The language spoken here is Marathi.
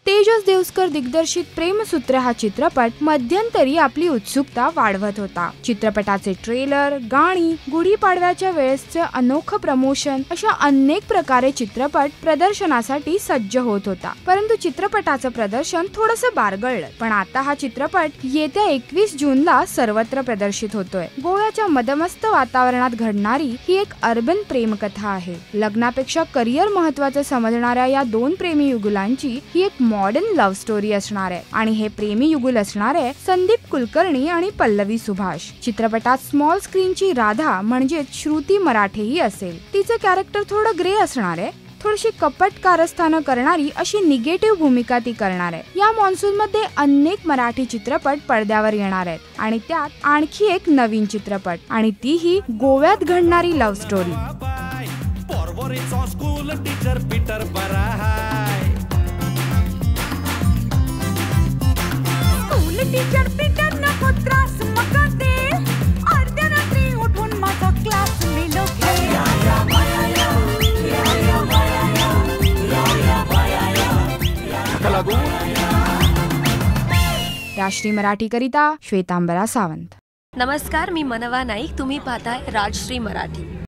तेजस देवस्कर दिग्दर्शित प्रेमसूत्र हा चित्रपट मध्यंतरी आपली उत्सुकता वाढवत होता। चित्रपटाचे ट्रेलर, गाणी, गुढीपाडव्याच्या वेळेसचे अनोखं प्रमोशन अशा अनेक प्रकारे चित्रपट प्रदर्शनासाठी सज्ज होत होता। परंतु चित्रपटाचं प्रदर्शन थोडंसं बारगळलं। पण आता हा चित्रपट येत्या 21 जूनला सर्वत्र प्रदर्शित होतोय। गोव्याच्या मदमस्त वातावरणात घडणारी ही एक अर्बन प्रेमकथा आहे। लग्नापेक्षा करिअर महत्त्वाचं समजणाऱ्या या दोन प्रेमी युगुलांची ही एक मॉडर्न लव्ह स्टोरी असणार आहे आणि हे प्रेमी युगुल असणार आहे संदीप कुलकर्णी आणि पल्लवी सुभाष। चित्रपटात स्मॉल स्क्रीनची राधा म्हणजे श्रुती मराठेही असेल। तिचं कॅरेक्टर थोडं ग्रे असणार आहे, थोडीशी कपट कारस्थानं करणारी अशी निगेटिव्ह भूमिका ती करणार आहे। या मॉन्सून मध्ये अनेक मराठी चित्रपट पडद्यावर येणार आहेत आणि त्यात आणखी एक नवीन चित्रपट आणि तीही गोव्यात घडणारी लव्ह स्टोरी। टीचर पीटर नको त्रास मका दे, अर्ध्या रात्री उठून माझा क्लास लिहिलो राष्ट्रीय मराठी करिता श्वेतांबरा सावंत। नमस्कार, मी मनवा नाईक, तुम्ही पाहताय राजश्री मराठी।